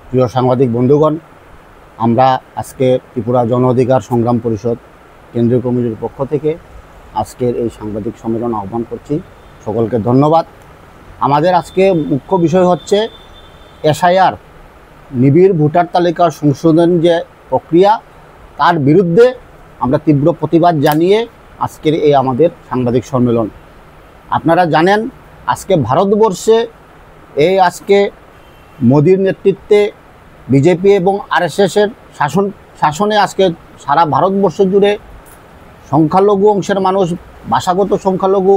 প্রিয় সাংবাদিক বন্ধুগণ, আমরা আজকে ত্রিপুরা জন অধিকার সংগ্রাম পরিষদ কেন্দ্রীয় কমিটির পক্ষ থেকে আজকের এই সাংবাদিক সম্মেলন আহ্বান করছি। সকলকে ধন্যবাদ। আমাদের আজকে মুখ্য বিষয় হচ্ছে এসআইআর নিবিড় ভোটার তালিকা সংশোধন যে প্রক্রিয়া, তার বিরুদ্ধে আমরা তীব্র প্রতিবাদ জানিয়ে আজকের এই আমাদের সাংবাদিক সম্মেলন। আপনারা জানেন আজকে ভারতবর্ষে আজকে মোদির নেতৃত্বে বিজেপি এবং আরএসএসের শাসনে আজকে সারা ভারতবর্ষ জুড়ে সংখ্যালঘু অংশের মানুষ, ভাষাগত সংখ্যালঘু,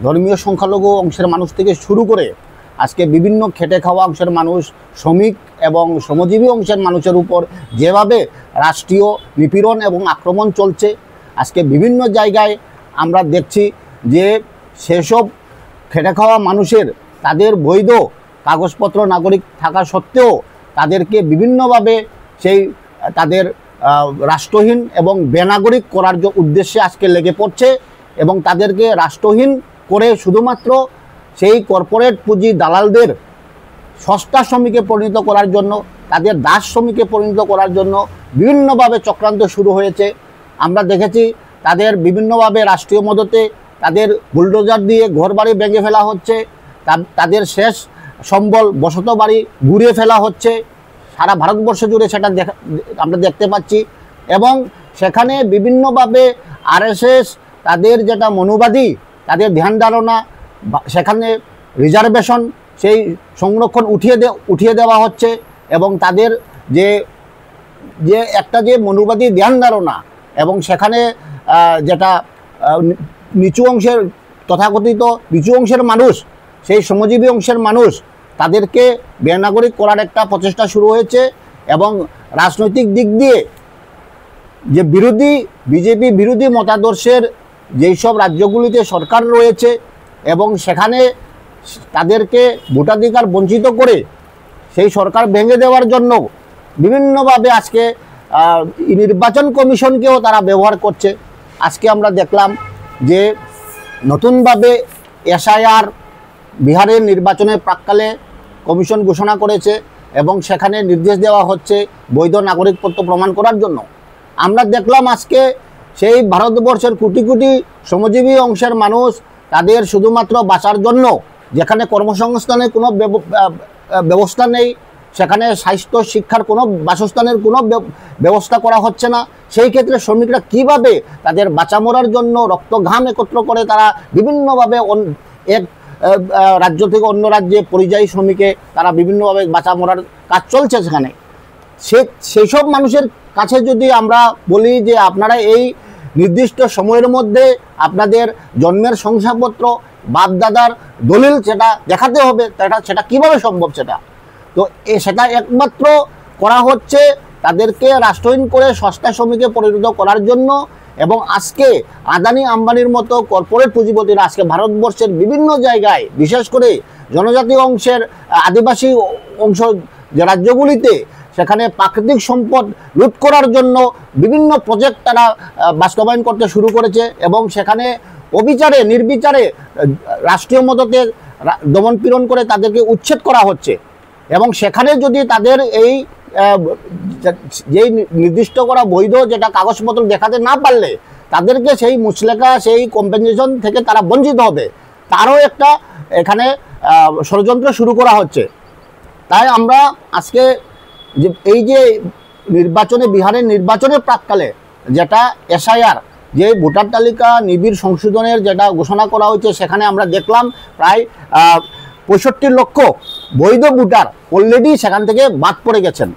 ধর্মীয় সংখ্যালঘু অংশের মানুষ থেকে শুরু করে আজকে বিভিন্ন খেটে খাওয়া অংশের মানুষ, শ্রমিক এবং শ্রমজীবী অংশের মানুষের উপর যেভাবে রাষ্ট্রীয় নিপীড়ন এবং আক্রমণ চলছে, আজকে বিভিন্ন জায়গায় আমরা দেখছি যে সেসব খেটে খাওয়া মানুষের তাদের বৈধ কাগজপত্র নাগরিক থাকা সত্ত্বেও তাদেরকে বিভিন্নভাবে তাদের রাষ্ট্রহীন এবং বেনাগরিক করার উদ্দেশ্যে আজকে লেগে পড়ছে এবং তাদেরকে রাষ্ট্রহীন করে শুধুমাত্র সেই কর্পোরেট পুঁজি দালালদের সস্তা শ্রমিকে পরিণত করার জন্য, তাদের দাস শ্রমিকে পরিণত করার জন্য বিভিন্নভাবে চক্রান্ত শুরু হয়েছে। আমরা দেখেছি তাদের বিভিন্নভাবে রাষ্ট্রীয় মদতে তাদের বুলডোজার দিয়ে ঘরবাড়ি ভেঙে ফেলা হচ্ছে, তাদের শেষ সম্বল বসত বাড়ি ঘুরিয়ে ফেলা হচ্ছে। সারা ভারতবর্ষ জুড়ে সেটা আমরা দেখতে পাচ্ছি এবং সেখানে বিভিন্নভাবে আরএসএস তাদের যেটা মনোবাদী, তাদের ধ্যান ধারণা, সেখানে রিজার্ভেশন সেই সংরক্ষণ উঠিয়ে দেওয়া হচ্ছে এবং তাদের যে একটা যে মনোবাদী ধ্যান ধারণা এবং সেখানে যেটা নিচু অংশের তথাকথিত নিচু অংশের মানুষ, সেই শ্রমজীবী অংশের মানুষ, তাদেরকে বেনাগরিক করার একটা প্রচেষ্টা শুরু হয়েছে এবং রাজনৈতিক দিক দিয়ে যে বিজেপি বিরোধী মতাদর্শের যেই সব রাজ্যগুলিতে সরকার রয়েছে এবং সেখানে তাদেরকে ভোটাধিকার বঞ্চিত করে সেই সরকার ভেঙে দেওয়ার জন্য বিভিন্নভাবে আজকে নির্বাচন কমিশনকেও তারা ব্যবহার করছে। আজকে আমরা দেখলাম যে নতুনভাবে এসআইআর বিহারের নির্বাচনের প্রাক্কালে কমিশন ঘোষণা করেছে এবং সেখানে নির্দেশ দেওয়া হচ্ছে বৈধ নাগরিকত্ব প্রমাণ করার জন্য। আমরা দেখলাম আজকে সেই ভারতবর্ষের কোটি কোটি শ্রমজীবী অংশের মানুষ তাদের শুধুমাত্র বাঁচার জন্য, যেখানে কর্মসংস্থানের কোনো ব্যবস্থা নেই, সেখানে স্বাস্থ্য শিক্ষার কোনো বাসস্থানের কোনো ব্যবস্থা করা হচ্ছে না, সেই ক্ষেত্রে শ্রমিকরা কিভাবে তাদের বাঁচা মরার জন্য রক্ত ঘাম একত্র করে তারা বিভিন্নভাবে এক রাজ্য থেকে অন্য রাজ্যে পরিযায়ী শ্রমিকে তারা বিভিন্নভাবে বাঁচা মরার কাজ চলছে সেখানে। সেই সব মানুষের কাছে যদি আমরা বলি যে আপনারা এই নির্দিষ্ট সময়ের মধ্যে আপনাদের জন্মের শংসাপত্র, বাপদাদার দলিল সেটা দেখাতে হবে, সেটা কিভাবে সম্ভব? সেটা একমাত্র করা হচ্ছে তাদেরকে রাষ্ট্রহীন করে সস্তা শ্রমিকে পরিণত করার জন্য। এবং আজকে আদানি আম্বানির মতো কর্পোরেট পুঁজিপতিরা আজকে ভারতবর্ষের বিভিন্ন জায়গায়, বিশেষ করে জনজাতি অংশের আদিবাসী অংশ যে রাজ্যগুলিতে, সেখানে প্রাকৃতিক সম্পদ লুট করার জন্য বিভিন্ন প্রজেক্ট তারা বাস্তবায়ন করতে শুরু করেছে এবং সেখানে অবিচারে নির্বিচারে রাষ্ট্রীয় মদতে দমনপীড়ন করে তাদেরকে উচ্ছেদ করা হচ্ছে এবং সেখানে যদি তাদের যেই নির্দিষ্ট করা বৈধ যেটা কাগজপত্র দেখাতে না পারলে তাদেরকে সেই মুচলেকা, সেই কম্পেনসেশন থেকে তারা বঞ্চিত হবে, তারও একটা এখানে ষড়যন্ত্র শুরু করা হচ্ছে। তাই আমরা আজকে যে বিহারের নির্বাচনের প্রাক্কালে যেটা এসআইআর যে ভোটার তালিকা নিবিড় সংশোধনের যেটা ঘোষণা করা হয়েছে, সেখানে আমরা দেখলাম প্রায় 65 লক্ষ বৈধ ভোটার অলরেডি সেখান থেকে বাদ পড়ে গেছেন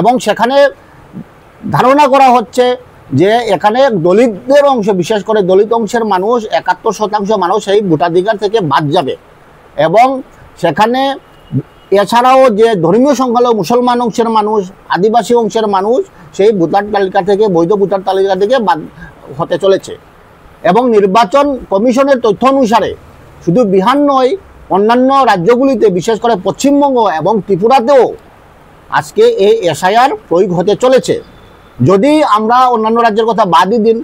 এবং সেখানে ধারণা করা হচ্ছে যে এখানে দলিতদের অংশ, বিশেষ করে দলিত অংশের মানুষ 71% মানুষ এই ভোটাধিকার থেকে বাদ যাবে এবং সেখানে এছাড়াও যে ধর্মীয় সংখ্যালঘু মুসলমান অংশের মানুষ, আদিবাসী অংশের মানুষ সেই ভোটার তালিকা থেকে, বৈধ ভোটার তালিকা থেকে বাদ হতে চলেছে। এবং নির্বাচন কমিশনের তথ্য অনুসারে শুধু বিহার নয়, অন্যান্য রাজ্যগুলিতে বিশেষ করে পশ্চিমবঙ্গ এবং ত্রিপুরাতেও আজকে এই এসআইআর প্রয়োগ হতে চলেছে। যদি আমরা অন্যান্য রাজ্যের কথা বাদই দিন,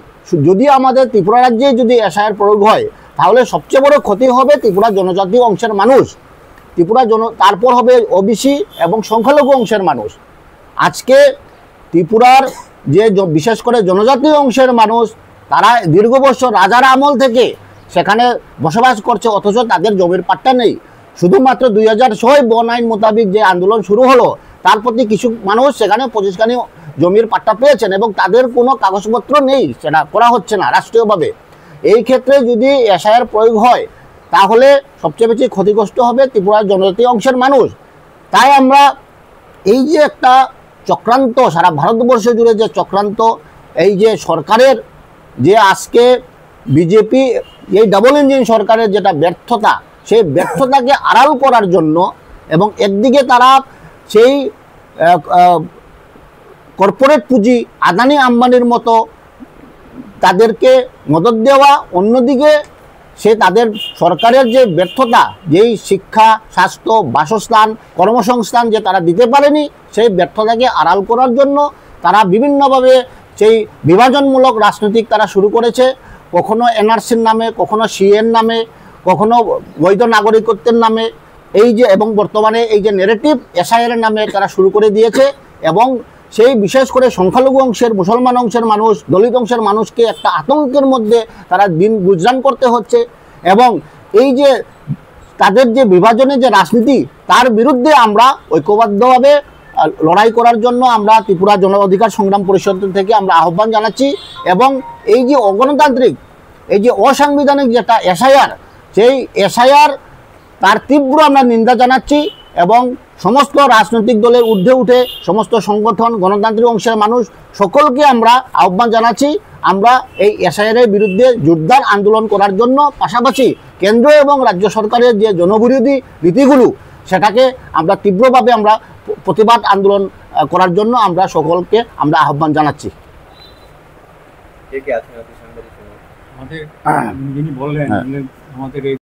যদি আমাদের ত্রিপুরা রাজ্যে যদি এসআইআর প্রয়োগ হয় তাহলে সবচেয়ে বড় ক্ষতি হবে ত্রিপুরা জনজাতি অংশের মানুষ, তারপর হবে ওবিসি এবং সংখ্যালঘু অংশের মানুষ। আজকে ত্রিপুরার যে বিশেষ করে জনজাতি অংশের মানুষ, তারা দীর্ঘ বছর রাজার আমল থেকে সেখানে বসবাস করছে, অথচ তাদের জমির পাট্টা নেই। শুধুমাত্র 2006 বন আইন মোতাবেক যে আন্দোলন শুরু হলো, তার প্রতি কিছু মানুষ সেখানে 25খানি জমির পাট্টা পেয়েছেন এবং তাদের কোনো কাগজপত্র নেই, সেটা করা হচ্ছে না রাষ্ট্রীয়ভাবে। এই ক্ষেত্রে যদি এসআইআর প্রয়োগ হয় তাহলে সবচেয়ে বেশি ক্ষতিগ্রস্ত হবে ত্রিপুরার জনজাতি অংশের মানুষ। তাই আমরা এই যে একটা চক্রান্ত, সারা ভারতবর্ষ জুড়ে যে চক্রান্ত, এই যে সরকারের যে আজকে বিজেপি এই ডাবল ইঞ্জিন সরকারের যেটা ব্যর্থতা, সেই ব্যর্থতাকে আড়াল করার জন্য এবং একদিকে তারা সেই কর্পোরেট পুঁজি আদানি আম্বানির মতো তাদেরকে মদত দেওয়া, অন্যদিকে সে তাদের সরকারের যে ব্যর্থতা, যেই শিক্ষা, স্বাস্থ্য, বাসস্থান, কর্মসংস্থান যে তারা দিতে পারেনি, সেই ব্যর্থতাকে আড়াল করার জন্য তারা বিভিন্নভাবে সেই বিভাজনমূলক রাজনৈতিক তারা শুরু করেছে। কখনো এনআরসির নামে, কখনো সিএর নামে, কখনো বৈধ নাগরিকত্বের নামে, এই যে এবং বর্তমানে এই যে নেগেটিভ এসআইআর নামে তারা শুরু করে দিয়েছে। এবং সেই বিশেষ করে সংখ্যালঘু অংশের, মুসলমান অংশের মানুষ, দলিত অংশের মানুষকে একটা আতঙ্কের মধ্যে তারা দিন গুজরান করতে হচ্ছে। এবং এই যে তাদের যে বিভাজনের যে রাজনীতি, তার বিরুদ্ধে আমরা ঐক্যবদ্ধভাবে লড়াই করার জন্য আমরা ত্রিপুরা জন অধিকার সংগ্রাম পরিষদ থেকে আমরা আহ্বান জানাচ্ছি। এবং এই যে অগণতান্ত্রিক, এই যে অসাংবিধানিক যেটা এসআইআর, সেই এসআইআর তার তীব্র আমরা নিন্দা জানাচ্ছি এবং সমস্ত রাজনৈতিক দলের ঊর্ধ্বে উঠে সমস্ত সংগঠন, গণতান্ত্রিক অংশের মানুষ সকলকে আমরা আহ্বান জানাচ্ছি আমরা এই এসআইআরের বিরুদ্ধে জোরদার আন্দোলন করার জন্য। পাশাপাশি কেন্দ্র এবং রাজ্য সরকারের যে জনবিরোধী নীতিগুলো, সেটাকে আমরা তীব্রভাবে আমরা প্রতিবাদ আন্দোলন করার জন্য আমরা সকলকে আমরা আহ্বান জানাচ্ছি। আমাদের যিনি বললেন আমাদের